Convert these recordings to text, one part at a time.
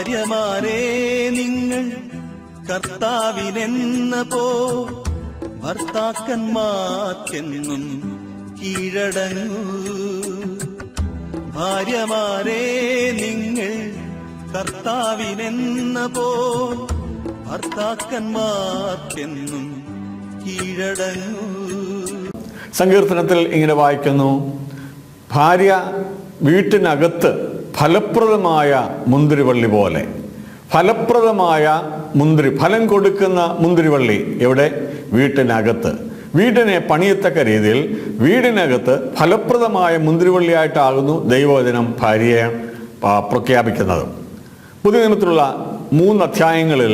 ഭാര്യമാരെ നിങ്ങൾ കർത്താവിനെന്ന പോ ഭർത്താക്കന്മാർക്കെന്നും കീഴടങ്ങൂ. ഭാര്യമാരെ നിങ്ങൾ കർത്താവിനെന്ന പോ ഭർത്താക്കന്മാർക്കെന്നും കീഴടങ്ങൂ. സങ്കീർത്തനത്തിൽ ഇങ്ങനെ വായിക്കുന്നു, ഭാര്യ വീട്ടിനകത്ത് ഫലപ്രദമായ മുന്തിരിവള്ളി പോലെ. ഫലപ്രദമായ ഫലം കൊടുക്കുന്ന മുന്തിരിവള്ളി എവിടെ? വീട്ടിനകത്ത്. വീടിനെ പണിയത്തക്ക രീതിയിൽ വീടിനകത്ത് ഫലപ്രദമായ മുന്തിരിവള്ളിയായിട്ടാകുന്നു ദൈവവചനം ഭാര്യയെ പ്രഖ്യാപിക്കുന്നത്. പുതിയ നിയമത്തിലുള്ള 3 അധ്യായങ്ങളിൽ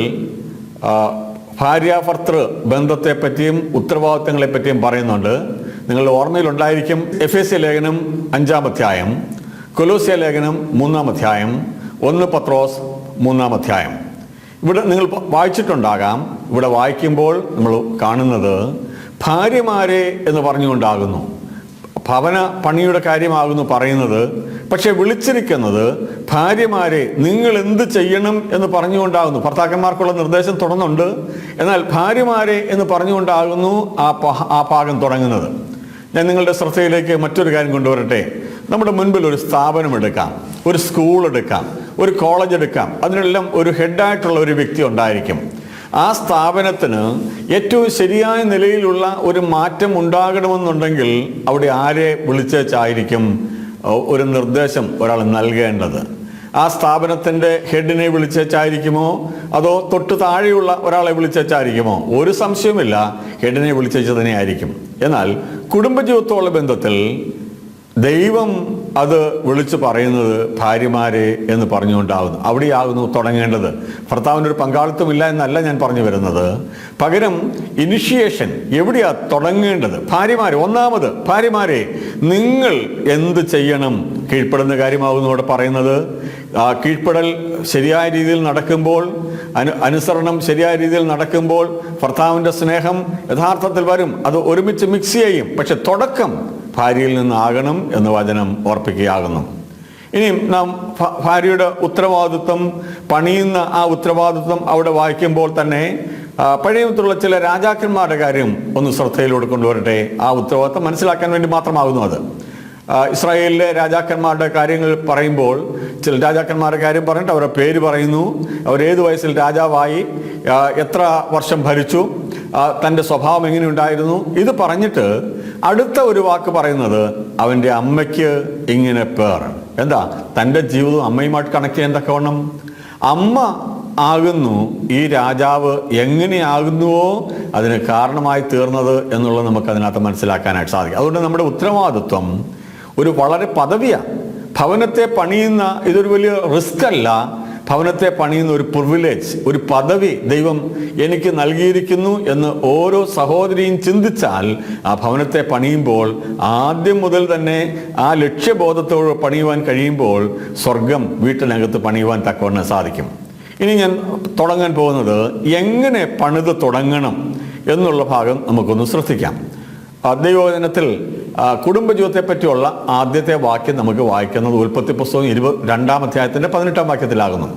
ഭാര്യാഭർത്തൃ ബന്ധത്തെപ്പറ്റിയും ഉത്തരവാദിത്തങ്ങളെപ്പറ്റിയും പറയുന്നുണ്ട്. നിങ്ങളുടെ ഓർമ്മയിലുണ്ടായിരിക്കും എഫേസ്യ ലേഖനം 5-ാം അധ്യായം, കൊലോസ്യ ലേഖനം 3-ാം അധ്യായം, 1 പത്രോസ് 3-ാം അധ്യായം. ഇവിടെ നിങ്ങൾ വായിച്ചിട്ടുണ്ടാകാം. ഇവിടെ വായിക്കുമ്പോൾ നമ്മൾ കാണുന്നത് ഭാര്യമാരെ എന്ന് പറഞ്ഞുകൊണ്ടാകുന്നു. ഭവന പണിയുടെ കാര്യമാകുന്നു പറയുന്നത്. പക്ഷെ വിളിച്ചിരിക്കുന്നത് ഭാര്യമാരെ നിങ്ങൾ എന്ത് ചെയ്യണം എന്ന് പറഞ്ഞുകൊണ്ടാകുന്നു. ഭർത്താക്കന്മാർക്കുള്ള നിർദ്ദേശം തുടർന്നുണ്ട്, എന്നാൽ ഭാര്യമാരെ എന്ന് പറഞ്ഞുകൊണ്ടാകുന്നു ആ ഭാഗം തുടങ്ങുന്നത്. ഞാൻ നിങ്ങളുടെ ശ്രദ്ധയിലേക്ക് മറ്റൊരു കാര്യം കൊണ്ടുവരട്ടെ. നമ്മുടെ മുൻപിൽ ഒരു സ്ഥാപനം എടുക്കാം, ഒരു സ്കൂൾ എടുക്കാം, ഒരു കോളേജ് എടുക്കാം. അതിനെല്ലാം ഒരു ഹെഡായിട്ടുള്ള ഒരു വ്യക്തി ഉണ്ടായിരിക്കും. ആ സ്ഥാപനത്തിന് ഏറ്റവും ശരിയായ നിലയിലുള്ള ഒരു മാറ്റം ഉണ്ടാകണമെന്നുണ്ടെങ്കിൽ അവിടെ ആരെ വിളിച്ചായിരിക്കും ഒരു നിർദ്ദേശം ഒരാൾ നൽകേണ്ടത്? ആ സ്ഥാപനത്തിൻ്റെ ഹെഡിനെ വിളിച്ചായിരിക്കുമോ അതോ തൊട്ട് താഴെയുള്ള ഒരാളെ വിളിച്ചായിരിക്കുമോ? ഒരു സംശയവുമില്ല, ഹെഡിനെ വിളിച്ചു തന്നെ ആയിരിക്കും. എന്നാൽ കുടുംബജീവിതത്തോടുള്ള ബന്ധത്തിൽ ദൈവം അത് വിളിച്ചു പറയുന്നത് ഭാര്യമാരെ എന്ന് പറഞ്ഞുകൊണ്ടാവുന്നു. അവിടെയാകുന്നു തുടങ്ങേണ്ടത്. ഭർത്താവിൻ്റെ ഒരു പങ്കാളിത്തമില്ല എന്നല്ല ഞാൻ പറഞ്ഞു വരുന്നത്. പകരം ഇനിഷ്യേഷൻ എവിടെയാ തുടങ്ങേണ്ടത്? ഭാര്യമാരെ. ഒന്നാമത് ഭാര്യമാരെ നിങ്ങൾ എന്ത് ചെയ്യണം? കീഴ്പ്പെടുന്ന കാര്യമാകുന്നു അവിടെ പറയുന്നത്. കീഴ്പ്പെടൽ ശരിയായ രീതിയിൽ നടക്കുമ്പോൾ, അനുസരണം ശരിയായ രീതിയിൽ നടക്കുമ്പോൾ ഭർത്താവിൻ്റെ സ്നേഹം യഥാർത്ഥത്തിൽ വരും. അത് ഒരുമിച്ച് മിക്സ് ചെയ്യും. പക്ഷെ തുടക്കം ഭാര്യയിൽ നിന്നാകണം എന്ന് വചനം ഓർപ്പിക്കുകയാകുന്നു. ഇനിയും നാം ഭാര്യയുടെ ഉത്തരവാദിത്വം, പണിയുന്ന ആ ഉത്തരവാദിത്വം അവിടെ വായിക്കുമ്പോൾ തന്നെ പഴയത്തുള്ള ചില രാജാക്കന്മാരുടെ കാര്യം ഒന്ന് ശ്രദ്ധയിലൂടെ കൊണ്ടുവരട്ടെ. ആ ഉത്തരവാദിത്വം മനസ്സിലാക്കാൻ വേണ്ടി മാത്രമാകുന്നു അത്. ഇസ്രായേലിലെ രാജാക്കന്മാരുടെ കാര്യങ്ങൾ പറയുമ്പോൾ ചില രാജാക്കന്മാരുടെ കാര്യം പറഞ്ഞിട്ട് അവരുടെ പേര് പറയുന്നു, അവരേത് വയസ്സിൽ രാജാവായി, എത്ര വർഷം ഭരിച്ചു, തൻ്റെ സ്വഭാവം എങ്ങനെയുണ്ടായിരുന്നു. ഇത് പറഞ്ഞിട്ട് അടുത്ത ഒരു വാക്ക് പറയുന്നത് അവൻ്റെ അമ്മയ്ക്ക് ഇങ്ങനെ പേർ. എന്താ? തൻ്റെ ജീവിതം അമ്മയുമായിട്ട് കണക്ട് ചെയ്യാൻ തക്കവണ്ണം അമ്മ ആകുന്നു ഈ രാജാവ് എങ്ങനെയാകുന്നുവോ അതിന് കാരണമായി തീർന്നത് എന്നുള്ളത് നമുക്ക് അതിനകത്ത് മനസ്സിലാക്കാനായിട്ട് സാധിക്കും. അതുകൊണ്ട് നമ്മുടെ ഉത്തരവാദിത്വം ഒരു വളരെ പദവിയാണ്. ഭവനത്തെ പണിയുന്ന ഇതൊരു വലിയ റിസ്ക് അല്ല. ഭവനത്തെ പണിയുന്ന ഒരു പ്രിവിലേജ്, ഒരു പദവി ദൈവം എനിക്ക് നൽകിയിരിക്കുന്നു എന്ന് ഓരോ സഹോദരിയും ചിന്തിച്ചാൽ ആ ഭവനത്തെ പണിയുമ്പോൾ ആദ്യം മുതൽ തന്നെ ആ ലക്ഷ്യബോധത്തോട് പണിയുവാൻ കഴിയുമ്പോൾ സ്വർഗം വീട്ടിനകത്ത് പണിയുവാൻ തക്കവണ്ണം സാധിക്കും. ഇനി ഞാൻ തുടങ്ങാൻ പോകുന്നത് എങ്ങനെ പണിത് തുടങ്ങണം എന്നുള്ള ഭാഗം നമുക്കൊന്ന് ശ്രദ്ധിക്കാം. ദൈവവചനത്തിൽ കുടുംബജീവിതത്തെ പറ്റിയുള്ള ആദ്യത്തെ വാക്യം നമുക്ക് വായിക്കുന്നത് ഉൽപ്പത്തി പുസ്തകം 22-ാം അധ്യായത്തിൻ്റെ 18-ാം വാക്യത്തിലാകുന്നു.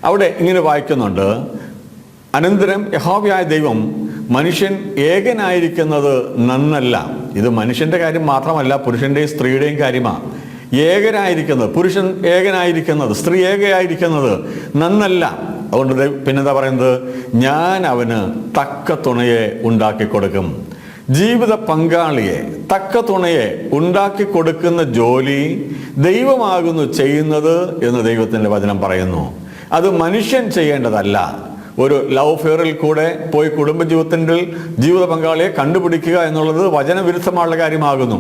അവിടെ ഇങ്ങനെ വായിക്കുന്നുണ്ട്, അനന്തരം യഹോവയായ ദൈവം മനുഷ്യൻ ഏകനായിരിക്കുന്നത് നന്നല്ല. ഇത് മനുഷ്യൻ്റെ കാര്യം മാത്രമല്ല, പുരുഷൻ്റെയും സ്ത്രീയുടെയും കാര്യമാണ്. ഏകനായിരിക്കുന്നത്, പുരുഷൻ ഏകനായിരിക്കുന്നത്, സ്ത്രീ ഏകയായിരിക്കുന്നത് നന്നല്ല. അതുകൊണ്ട് പിന്നെന്താ പറയുന്നത്? ഞാൻ അവന് തക്ക തുണയെ ഉണ്ടാക്കി കൊടുക്കും. ജീവിത പങ്കാളിയെ, തക്ക തുണയെ ഉണ്ടാക്കി കൊടുക്കുന്ന ജോലി ദൈവമാകുന്നു ചെയ്യുന്നത് എന്ന് ദൈവത്തിൻ്റെ വചനം പറയുന്നു. അത് മനുഷ്യൻ ചെയ്യേണ്ടതല്ല. ഒരു ലവ് ഫെയറിൽ കൂടെ പോയി കുടുംബജീവിതത്തിൻ്റെ ജീവിത പങ്കാളിയെ കണ്ടുപിടിക്കുക എന്നുള്ളത് വചനവിരുദ്ധമായുള്ള കാര്യമാകുന്നു.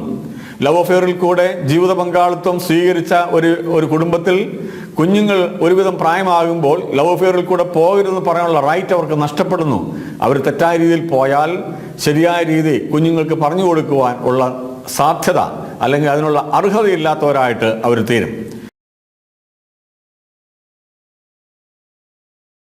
ലവ് അഫെയറിൽ കൂടെ ജീവിത പങ്കാളിത്തം സ്വീകരിച്ച ഒരു കുടുംബത്തിൽ കുഞ്ഞുങ്ങൾ ഒരുവിധം പ്രായമാകുമ്പോൾ ലവ് അഫെയറിൽ കൂടെ പോകരുതെന്ന് പറയാനുള്ള റൈറ്റ് അവർക്ക് നഷ്ടപ്പെടുന്നു. അവർ തെറ്റായ രീതിയിൽ പോയാൽ ശരിയായ രീതി കുഞ്ഞുങ്ങൾക്ക് പറഞ്ഞു കൊടുക്കുവാൻ ഉള്ള സാധ്യത അല്ലെങ്കിൽ അതിനുള്ള അർഹതയില്ലാത്തവരായിട്ട് അവർ തീരും.